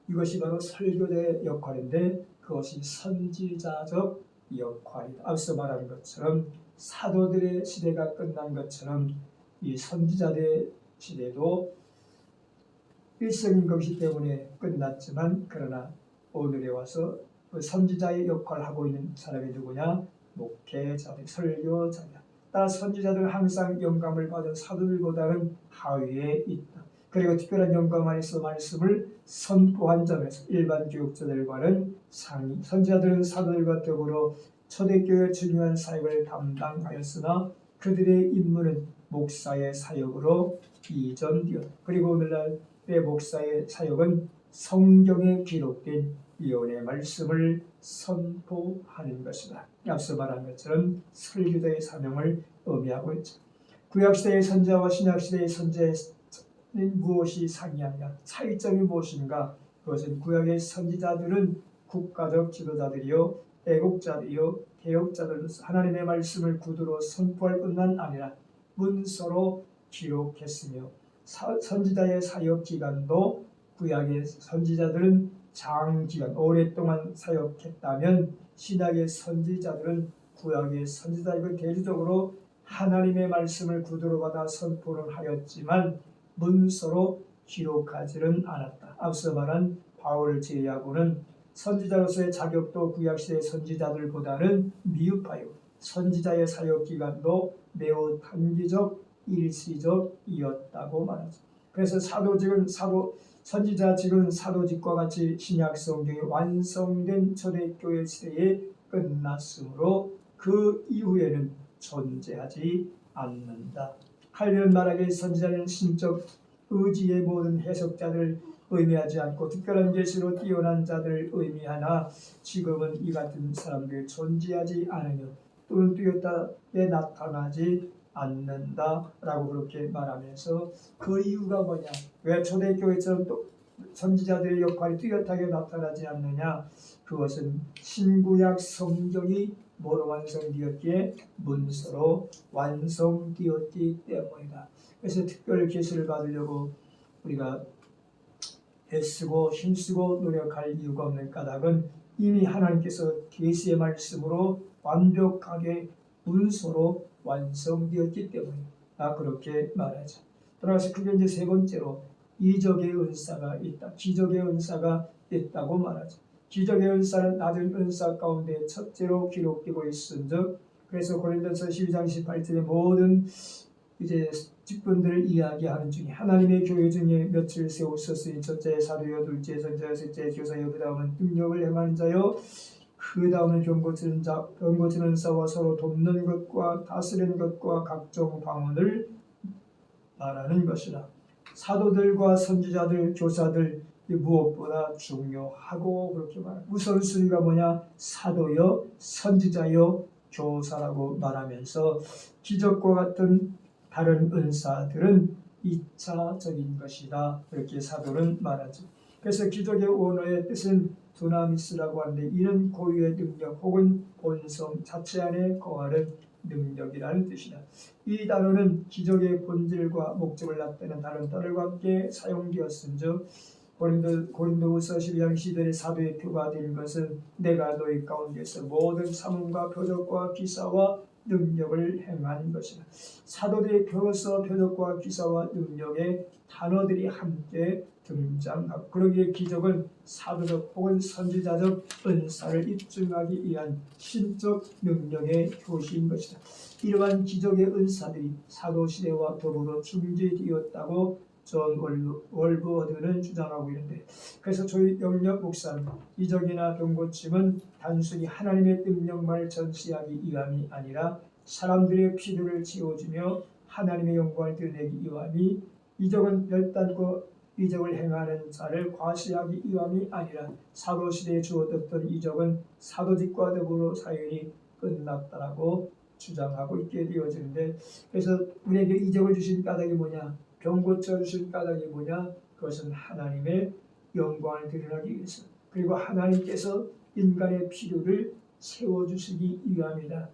이것이 바로 설교자의 역할인데 그것이 선지자적 역할이다. 앞서 말한 것처럼 사도들의 시대가 끝난 것처럼 이 선지자들의 시대도 일생인 것이기 때문에 끝났지만 그러나 오늘에 와서 그 선지자의 역할을 하고 있는 사람이 누구냐? 목회자들, 설교자들. 따라 선지자들은 항상 영감을 받은 사도들보다는 하위에 있다. 그리고 특별한 영감 안에서 말씀을 선포한 점에서 일반 교육자들과는 상위. 선지자들은 사도들과 더불어 초대교회의 중요한 사역을 담당하였으나 그들의 임무는 목사의 사역으로 이전되었다. 그리고 오늘날의 목사의 사역은 성경에 기록된 예언의 말씀을 선포하는 것이다. 앞서 말한 것처럼 설교자의 사명을 의미하고 있죠. 구약시대의 선지자와 신약시대의 선지자는 무엇이 상이하냐? 차이점이 무엇인가? 그것은 구약의 선지자들은 국가적 지도자들이요 애국자들이요 개혁자들로서 하나님의 말씀을 구두로 선포할 뿐만 아니라 문서로 기록했으며 선지자의 사역 기간도 구약의 선지자들은 장기간 오랫동안 사역했다면 신약의 선지자들은 구약의 선지자이고 대조적으로 하나님의 말씀을 구두로 받아 선포를 하였지만 문서로 기록하지는 않았다. 앞서 말한 바울을 제외하고는 선지자로서의 자격도 구약시대의 선지자들보다는 미흡하여 선지자의 사역 기간도 매우 단기적 일시적이었다고 말하죠. 그래서 선지자직은 사도직과 같이 신약 성경이 완성된 초대교회 시대에 끝났으므로 그 이후에는 존재하지 않는다. 칼빈은 말하기에 선지자는 신적 의지의 모든 해석자들을 의미하지 않고 특별한 계시로 뛰어난 자들을 의미하나 지금은 이 같은 사람들이 존재하지 않으며 또는 뚜렷하게 나타나지 않는다라고 그렇게 말하면서 그 이유가 뭐냐? 왜 초대교회처럼 또 선지자들의 역할이 뚜렷하게 나타나지 않느냐? 그것은 신구약 성경이 뭐로 완성되었기에 문서로 완성되었기 때문이다. 그래서 특별 계시를 받으려고 우리가 애쓰고 힘쓰고 노력할 이유가 없는 까닭은 이미 하나님께서 계시의 말씀으로 완벽하게 문서로 완성되었기 때문이다. 그렇게 말하죠. 따라서 그게 이제 세 번째로 이적의 은사가 있다. 기적의 은사가 있다고 말하죠. 기적의 은사는 낮은 은사 가운데 첫째로 기록되고 있은즉 그래서 고린도서 12장 18절에 모든 이제 직분들을 이야기하는 중에 하나님의 교회 중에 며칠 세우셨으니 첫째 사도요 둘째 선지자 셋째 교사요 그 다음은 능력을 행하는 자요 그 다음은 병고치는 자 병고치는 자와 서로 돕는 것과 다스리는 것과 각종 방언을 말하는 것이라. 사도들과 선지자들, 교사들 무엇보다 중요하고 그렇게 말합니다. 우선순위가 뭐냐? 사도요, 선지자요, 교사라고 말하면서 기적과 같은 다른 은사들은 2차적인 것이다. 그렇게 사도는 말하죠. 그래서 기적의 원어의 뜻은 두나미스라고 하는데 이는 고유의 능력 혹은 본성 자체 안에 거하는 능력이라는 뜻이다. 이 단어는 기적의 본질과 목적을 나타내는 다른 단어들과 함께 사용되었음즉 고린도후서 12장 시절의 사도의 표가 된 것은 내가 너희 가운데서 모든 사문과 표적과 기사와 능력을 행한 것이다. 사도들의 표로서 표적과 기사와 능력의 단어들이 함께 등장하고 그러기에 기적은 사도적 혹은 선지자적 은사를 입증하기 위한 신적 능력의 표시인 것이다. 이러한 기적의 은사들이 사도시대와 더불어 중지되었다고 존 월브워드는 주장하고 있는데 그래서 저희 영역 목사는 이적이나 병고침은 단순히 하나님의 능력만을 전시하기 위함이 아니라 사람들의 필요를 채워주며 하나님의 영광을 드러내기 위함이 이적은 별단고 이적을 행하는 자를 과시하기 위함이 아니라 사도시대에 주어졌던 이적은 사도직과 더불어 사연이 끝났다라고 주장하고 있게 되어지는데 그래서 우리에게 이적을 주신 까닭이 뭐냐? 병 고쳐주신 까닭이 뭐냐? 그것은 하나님의 영광을 드러나기 위해서 그리고 하나님께서 인간의 필요를 채워주시기 위함이다.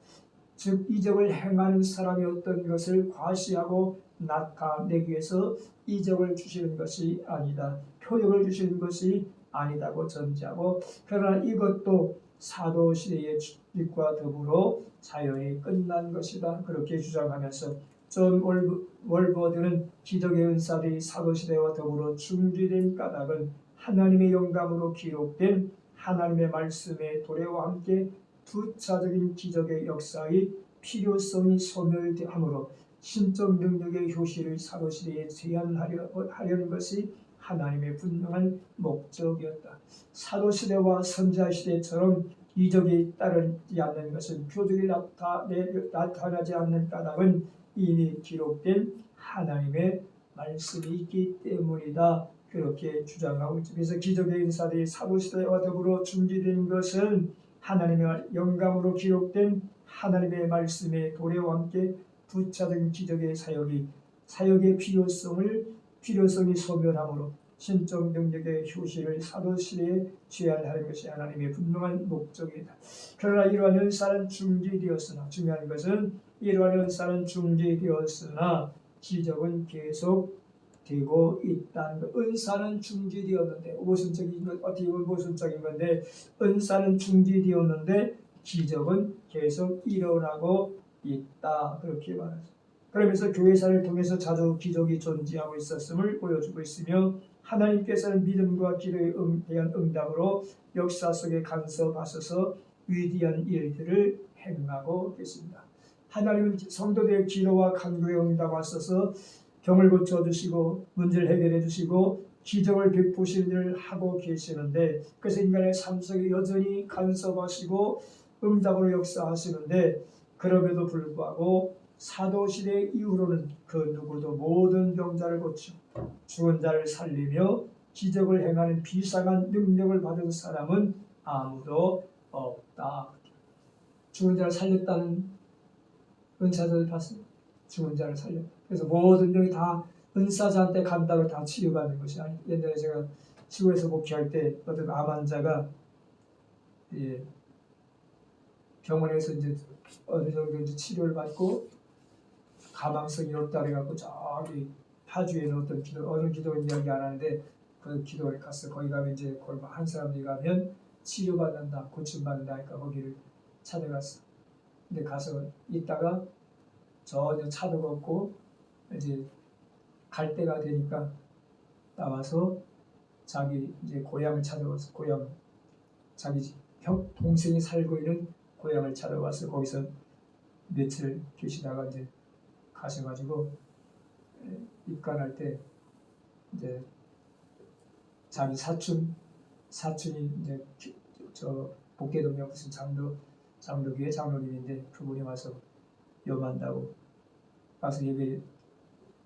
즉 이적을 행하는 사람이 어떤 것을 과시하고 나타내기 위해서 이적을 주시는 것이 아니다. 표적을 주시는 것이 아니다고 전제하고 그러나 이것도 사도시대의 주립과 더불어 사연이 끝난 것이다. 그렇게 주장하면서 존 월버드는 기적의 은사들이 사도시대와 더불어 중지된 까닭은 하나님의 영감으로 기록된 하나님의 말씀의 도래와 함께 부차적인 기적의 역사의 필요성이 소멸함으로 신적 능력의 효시를 사도시대에 제한하려는 것이 하나님의 분명한 목적이었다. 사도시대와 선지자시대처럼 이적이 따르지 않는 것은 표적이 나타나지 않는 까닭은 이미 기록된 하나님의 말씀이 있기 때문이다. 그렇게 주장하고 있죠. 그래서 기적의 인사들이 사도시대와 더불어 중지된 것은 하나님의 영감으로 기록된 하나님의 말씀의 도래와 함께 부차적인 기적의 사역의 필요성이 소멸함으로 신적 능력의 효시를 사도시대에 제한하는 것이 하나님의 분명한 목적이다. 그러나 이러한 은사는 중지되었으나 중요한 것은 이러한 은사는 중지되었으나 기적은 계속 되고 있다는 것. 은사는 중지되었는데 어떻게 보면 모순적인 건데 은사는 중지되었는데 기적은 계속 일어나고 있다. 그렇게 말하죠. 그러면서 교회사를 통해서 자주 기적이 존재하고 있었음을 보여주고 있으며 하나님께서는 믿음과 기도에 대한 응답으로 역사 속에 간섭하셔서 위대한 일들을 행하고 계십니다. 하나님은 성도들의 기도와 간구에 응답하셔서 병을 고쳐주시고 문제를 해결해 주시고 기적을 베푸시는 일을 하고 계시는데 그래서 인간의 삶 속에 여전히 간섭하시고 응답으로 역사하시는데 그럼에도 불구하고 사도시대 이후로는 그 누구도 모든 병자를 고쳐 죽은 자를 살리며 기적을 행하는 비상한 능력을 받은 사람은 아무도 없다. 죽은 자를 살렸다는 은사자들 봤습니다. 죽은 자를 살렸다. 그래서 모든 병이 다 은사자한테 간다고 다 치료받는 것이 아니에요. 옛날에 제가 시골에서 목회할 때 어떤 암 환자가 병원에서 이제 어느 정도 이제 치료를 받고 가망성이 없다 그래갖고 저기 파주에 어떤 어느 기도원 이야기 안 하는데 그 기도원에 갔어. 거기 가면 이제 거기 한 사람들이 가면 치료받는다, 고침받는다 하니까 거기를 찾아갔어. 근데 가서 있다가 전혀 차도가 없고 이제 갈 때가 되니까 나와서 자기 이제 고향을 찾아와서 고향 자기 동생이 살고 있는 고향을 찾아와서 거기서 며칠 계시다가 이제 가셔가지고 입관할 때 이제 자기 사촌이 이제 저 복계동에 무슨 장로교회 장로님인데 그분이 와서 염한다고 와서 예배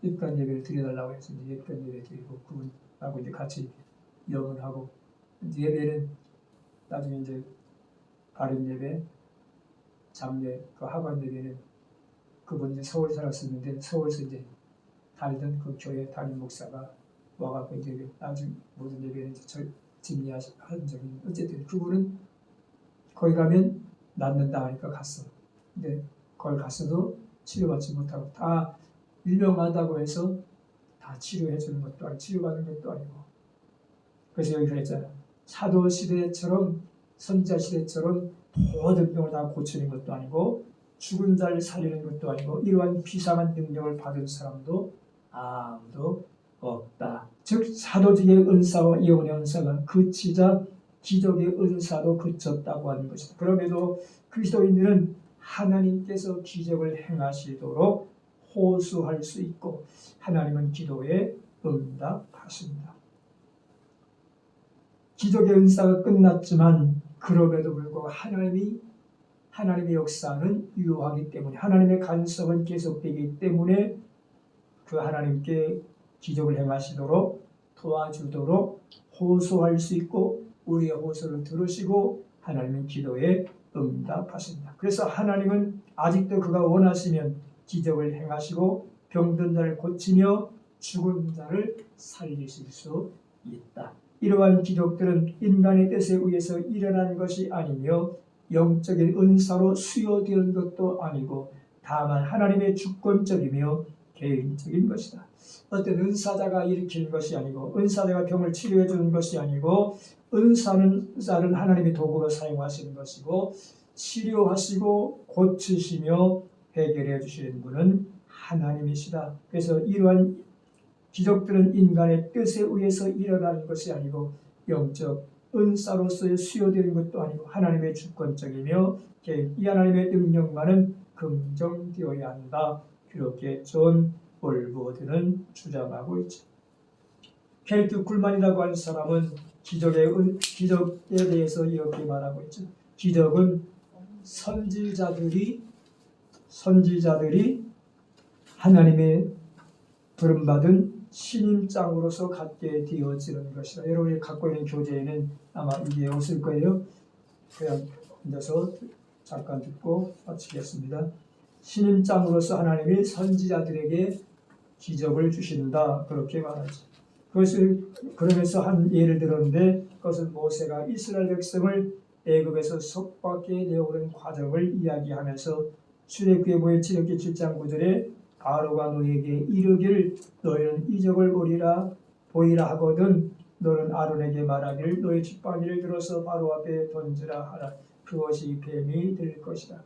입간 예배를 드려달라고 해서 이제 입간 예배 드리고 그분하고 이제 같이 영원하고 이제 예배는 나중에 이제 바른 예배, 장례, 그 하관 예배는 그분 이제 서울 살았었는데 서울에서 이제 다니던 그 교회 담임 목사가 와갖고 이제 나중 모든 예배는 이제 진리한 적이 어쨌든 그분은 거기 가면 낫는다 하니까 갔어. 근데 거기 갔어도 치료받지 못하고 다 유명하다고 해서 다 치료해 주는 것도 아니고 치료받는 것도 아니고 그래서 여기 그랬잖아. 사도 시대처럼 선지자 시대처럼 모든 병을 다 고치는 것도 아니고 죽은 자를 살리는 것도 아니고 이러한 비상한 능력을 받은 사람도 아무도 없다. 즉 사도직의 은사와 예언의 은사가 그치자 기적의 은사도 그쳤다고 하는 것이다. 그럼에도 그리스도인들은 하나님께서 기적을 행하시도록 호소할 수 있고 하나님은 기도에 응답하십니다. 기적의 은사가 끝났지만 그럼에도 불구하고 하나님의 역사는 유효하기 때문에 하나님의 간섭은 계속되기 때문에 그 하나님께 기적을 행하시도록 도와주도록 호소할 수 있고 우리의 호소를 들으시고 하나님은 기도에 응답하십니다. 그래서 하나님은 아직도 그가 원하시면 기적을 행하시고 병든 자를 고치며 죽은 자를 살리실 수 있다. 이러한 기적들은 인간의 뜻에 의해서 일어난 것이 아니며 영적인 은사로 수요되는 것도 아니고 다만 하나님의 주권적이며 개인적인 것이다. 어떤 은사자가 일으키는 것이 아니고 은사자가 병을 치료해 주는 것이 아니고 은사는 하나님의 도구로 사용하시는 것이고 치료하시고 고치시며 해결해 주시는 분은 하나님이시다. 그래서 이러한 기적들은 인간의 뜻에 의해서 일어나는 것이 아니고 영적 은사로서의 수요되는 것도 아니고 하나님의 주권적이며 이 하나님의 능력만은 긍정되어야 한다. 그렇게 존 올버드는 주장하고 있죠. 켈트 굴만이라고 하는 사람은 기적에 대해서 이렇게 말하고 있죠. 기적은 선지자들이 하나님의 부름받은 신임장으로서 갖게 되어지는 것이다. 여러분이 갖고 있는 교재에는 아마 이게 없을 거예요. 그냥 앉아서 잠깐 듣고 마치겠습니다. 신임장으로서 하나님이 선지자들에게 기적을 주신다. 그렇게 말하죠. 그것을 그러면서 한 예를 들었는데 그것은 모세가 이스라엘 백성을 애굽에서 속박해 내오는 과정을 이야기하면서 출애굽기의 7장 9절에 바로가 너에게 이르기를 너희는 이적을 보이라 하거든 너는 아론에게 말하기를 너희 지팡이를 들어서 바로 앞에 던지라 하라. 그것이 뱀이 될 것이다.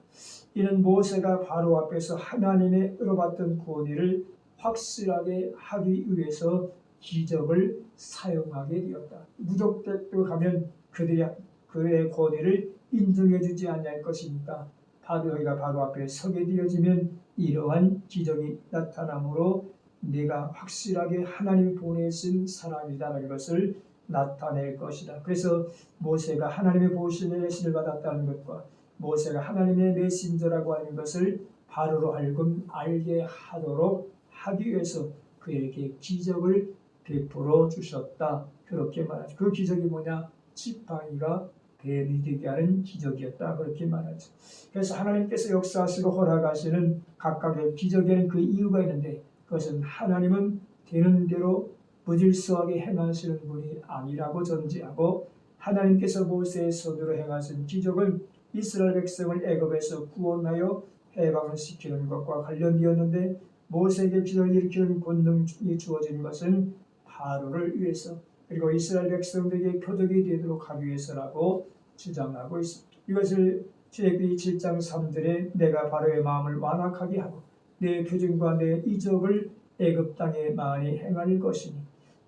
이는 모세가 바로 앞에서 하나님의 으로받던 권위를 확실하게 하기 위해서 기적을 사용하게 되었다. 무적대도 가면 그의 권위를 인정해 주지 않을 것이니까 바로가 바로 앞에 서게 되어지면 이러한 기적이 나타나므로 내가 확실하게 하나님 보내신 사람이라는 것을 나타낼 것이다. 그래서 모세가 하나님의 보호신의 메시지를 받았다는 것과 모세가 하나님의 메신저라고 하는 것을 바로로 하여금 알게 하도록 하기 위해서 그에게 기적을 베풀어 주셨다. 그렇게 말하죠. 그 기적이 뭐냐? 지팡이가 뱀이 되게 하는 기적이었다. 그렇게 말하죠. 그래서 하나님께서 역사하시고 허락하시는 각각의 기적에는 그 이유가 있는데 그것은 하나님은 되는 대로 무질서하게 행하시는 분이 아니라고 전제하고 하나님께서 모세의 손으로 행하신 기적은 이스라엘 백성을 애굽에서 구원하여 해방을 시키는 것과 관련되었는데 모세에게 기적을 일으키는 권능이 주어진 것은 바로를 위해서 그리고 이스라엘 백성들에게 표적이 되도록 하기 위해서라고 주장하고 있습니다. 이것을 출애굽기 7장 3절에 내가 바로의 마음을 완악하게 하고 내 표징과 내 이적을 애굽 땅에 많이 행할 것이니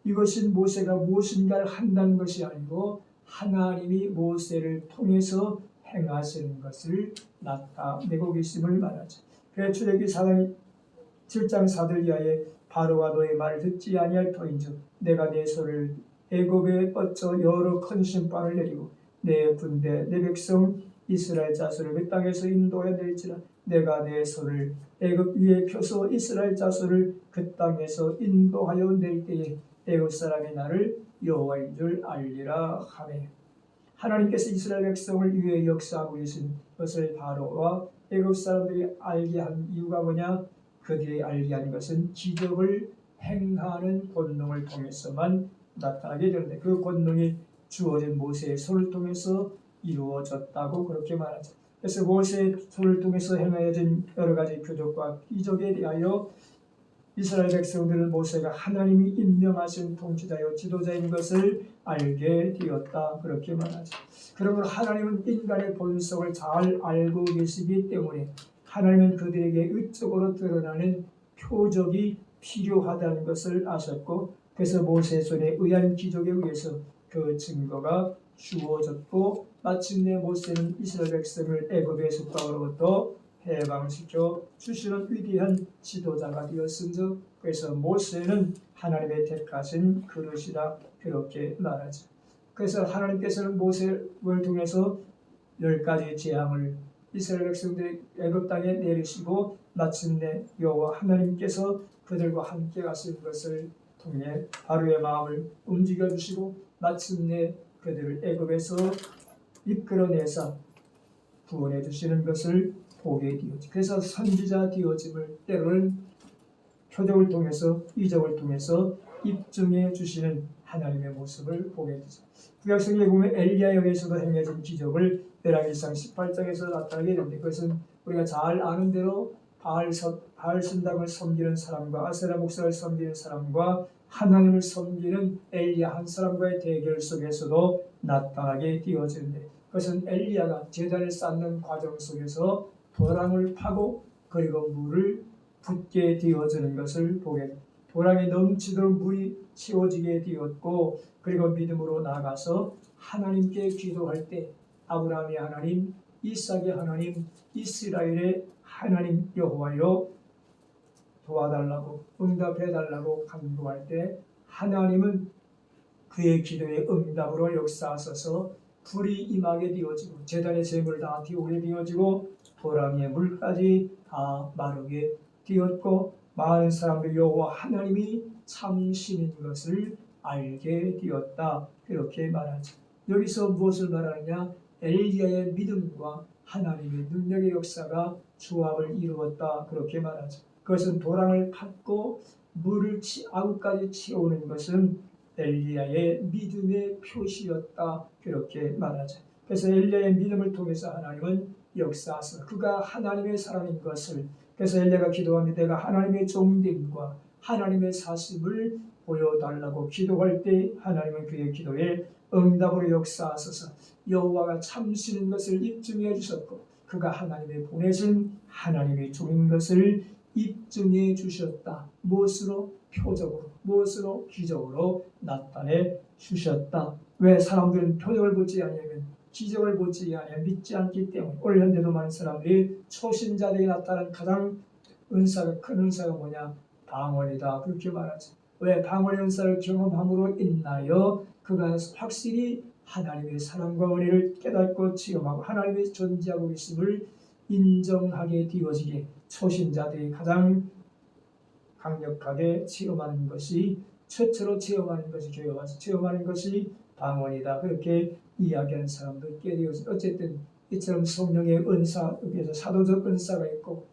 이것은 모세가 무엇인가를 한다는 것이 아니고 하나님이 모세를 통해서 행하시는 것을 나타내고 계심을 말하죠. 그래서 출애굽기 7장 4절 이하에 바로가 너의 말을 듣지 아니할 터인즉 내가 내 손을 애굽에 뻗쳐 여러 큰 심판을 내리고 내 군대 내 백성 이스라엘 자손을 그 땅에서 인도해 낼지라 내가 내 손을 애굽 위에 펴서 이스라엘 자손을 그 땅에서 인도하여 낼 때에 애굽 사람이 나를 여호와인 줄 알리라 하매 하나님께서 이스라엘 백성을 위해 역사하고 계신 것을 바로와 애굽 사람들이 알게 한 이유가 뭐냐? 그들이 알게 한 것은 기적을 행하는 권능을 통해서만 나타나게 되는데 그 권능이 주어진 모세의 손을 통해서 이루어졌다고 그렇게 말하죠. 그래서 모세의 손을 통해서 행하여진 여러 가지 표적과 기적에 대하여 이스라엘 백성들은 모세가 하나님이 임명하신 통치자요 지도자인 것을 알게 되었다 그렇게 말하죠. 그러므로 하나님은 인간의 본성을 잘 알고 계시기 때문에 하나님은 그들에게 의적으로 드러나는 표적이 필요하다는 것을 아셨고 그래서 모세의 손에 의한 기적에 의해서 그 증거가 주어졌고 마침내 모세는 이스라엘 백성을 애굽의 속박으로부터 해방시켜 주시는 위대한 지도자가 되었은즉 그래서 모세는 하나님의 택하신 그릇이라 그렇게 말하죠. 그래서 하나님께서는 모세를 통해서 10가지 재앙을 이스라엘 백성들의 애굽 땅에 내리시고 마침내 여호와 하나님께서 그들과 함께 가신 것을 통해 바로의 마음을 움직여 주시고 마침내 그들을 애굽에서 이끌어내서 구원해 주시는 것을 보게 되었지. 그래서 선지자 되어짐을 때로는 표적을 통해서 이적을 통해서 입증해 주시는 하나님의 모습을 보게 되죠. 구약성경에 보면 엘리야에 의해서도 행해진 기적을 열왕기상 18장에서 나타나게 되는데 그것은 우리가 잘 아는 대로 바알 신당을 섬기는 사람과 아세라 목사를 섬기는 사람과 하나님을 섬기는 엘리야 한 사람과의 대결 속에서도 나타나게 되어지는데 그것은 엘리야가 제단을 쌓는 과정 속에서 도랑을 파고 그리고 물을 붓게 되어지는 것을 보게 됩니다. 도랑이 넘치도록 물이 채워지게 되었고 그리고 믿음으로 나아가서 하나님께 기도할 때 아브라함의 하나님, 이삭의 하나님, 이스라엘의 하나님 여호와여 도와달라고 응답해달라고 간구할 때 하나님은 그의 기도의 응답으로 역사하셔서 불이 임하게 되어지고 제단의 재물을 다 띄우게 되어지고 도랑의 물까지 다 마르게 되었고 많은 사람들이 여호와 하나님이 참신인 것을 알게 되었다 그렇게 말하죠. 여기서 무엇을 말하느냐? 엘리야의 믿음과 하나님의 능력의 역사가 조합을 이루었다 그렇게 말하죠. 그것은 도랑을 팠고 물을 아구까지 채우는 것은 엘리야의 믿음의 표시였다 그렇게 말하죠. 그래서 엘리야의 믿음을 통해서 하나님은 역사하셔서 그가 하나님의 사람인 것을 그래서 엘리야가 기도합니다. 내가 하나님의 종됨과 하나님의 사심을 보여달라고 기도할 때 하나님은 그의 기도에 응답으로 역사하셔서 여호와가 참으시는 것을 입증해 주셨고 그가 하나님의 보내신 하나님의 종인 것을 입증해 주셨다. 무엇으로? 표적으로, 무엇으로? 기적으로 나타내 주셨다. 왜 사람들은 표적을 보지 아니하면 기적을 보지 아니하면 믿지 않기 때문에 오늘 현대도 많은 사람들이 초신자들에게 나타난 가장 은사가 큰 은사가 뭐냐? 방언이다 그렇게 말하죠. 왜? 방언의 은사를 경험함으로 인하여 그가 확실히 하나님의 사랑과 은혜를 깨닫고 체험하고 하나님의 존재하고 계심을 인정하게 되어지게 초신자들이 가장 강력하게 체험하는 것이 최초로 체험하는 것이 교회 와서 체험하는 것이 방언이다 그렇게 이야기하는 사람도 있게 되어서 어쨌든 이처럼 성령의 은사 여기에서 사도적 은사가 있고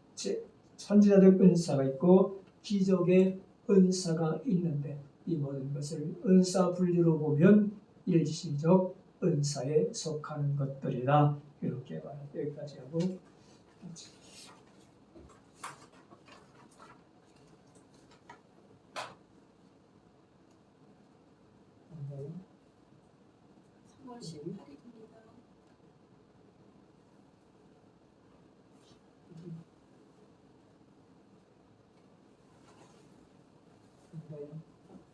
선지자적 은사가 있고 기적의 은사가 있는데 이 모든 것을 은사 분류로 보면 일시적 은사에 속하는 것들이다 이렇게 말합니다. 여기까지 하고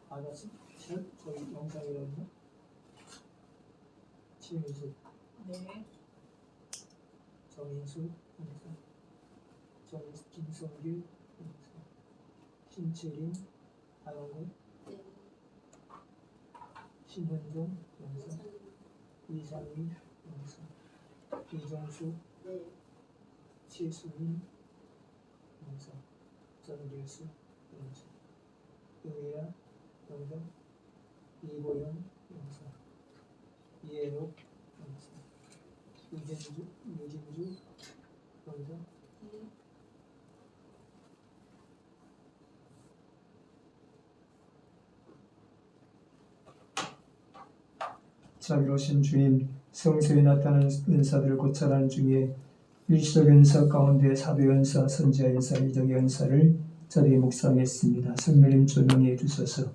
아가씨? 저희 영상이라는데? 최민수 네. 정인수 김성길 신채린 안원근 네. 신현종 영상 이상민 영상 이정수 네. 최수민 영사, 전길수 영사, 영희야 영사, 이보영 영사, 이해록 영사, 유진주 영사, 자비로우신 주님, 성서에 나타나는 은사들을 고찰하는 중에 일시적 은사 가운데 사도 연사, 선지자 연사, 이적 연사를 자리에 묵상했습니다. 성령님 조명해 주셔서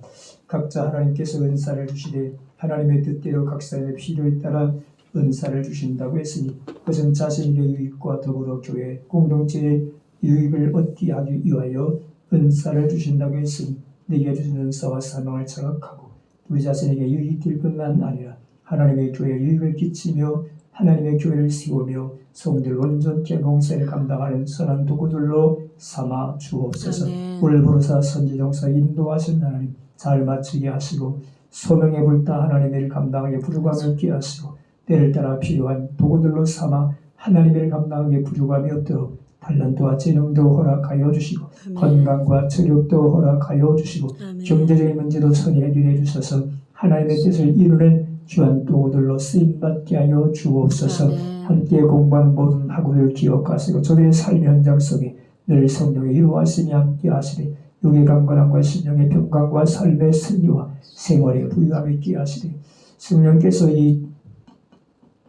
각자 하나님께서 은사를 주시되 하나님의 뜻대로 각 사람의 필요에 따라 은사를 주신다고 했으니 그것은 자신의 유익과 더불어 교회 공동체의 유익을 얻게 하기 위하여 은사를 주신다고 했으니 내게 주신 은사와 사명을 자각하고 우리 자신에게 유익이 될 뿐만 아니라 하나님의 교회에 유익을 끼치며 하나님의 교회를 세우며 성들 온전케 봉사를 감당하는 선한 도구들로 삼아 주옵소서. 오늘 보로사 선지정사 인도하신 하나님 잘 마치게 하시고 소명에 불타 하나님의 일을 감당하게 부족함을 얻게 하시고 때를 따라 필요한 도구들로 삼아 하나님의 일을 감당하게 부족함이 없도록 달란트와 재능도 허락하여 주시고 건강과 체력도 허락하여 주시고 경제적인 문제도 선히 해결해 주셔서 하나님의 뜻을 이루는 귀한 도구들로 쓰임받게 하여 주옵소서. 함께 공부한 모든 학우를 기억하시고 저들의 삶의 현장 속에 늘 성령의 이루하심이 함께 하시되 육의 강건함과 심령의 평강과 삶의 승리와 생활의 부유함이 있게 하시되 성령께서 이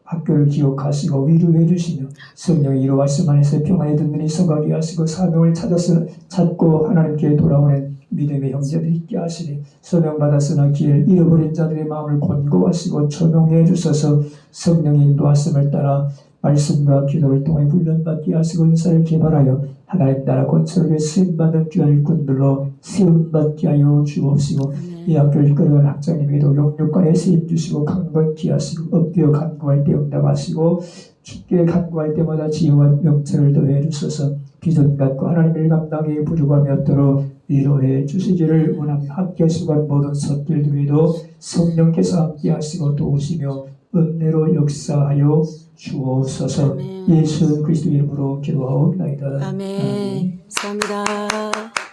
학교를 기억하시고 위로해 주시며 성령의 이루하심 안에서 평안에 든든히 서가게 하시고 사명을 찾고 하나님께 돌아오는 믿음의 형제들이 있게 하시니 소명받았으나 길을 잃어버린 자들의 마음을 권고하시고 조명해 주셔서 성령의 인도하심을 따라 말씀과 기도를 통해 훈련받게 하시고 은사를 개발하여 하나님 나라 건설을 위해 쓰임받는 귀한 일꾼들로 세움받게 하여 주옵시고 이 학교를 이끌어가는 학장님에게도 영육간에 세임 주시고 강건케 하시고 엎드려 간구할 때 응답하시고 죽게 간구할 때마다 지혜와 명철을 더해 주셔서 비전 갖고 하나님을 감당에 부족함이 없도록 위로해 주시기를 원하며 함께 수고한 모든 섰길들에도 성령께서 함께 하시고 도우시며 은혜로 역사하여 주옵소서. 예수 그리스도 이름으로 기도하옵나이다. 아멘. 감사합니다.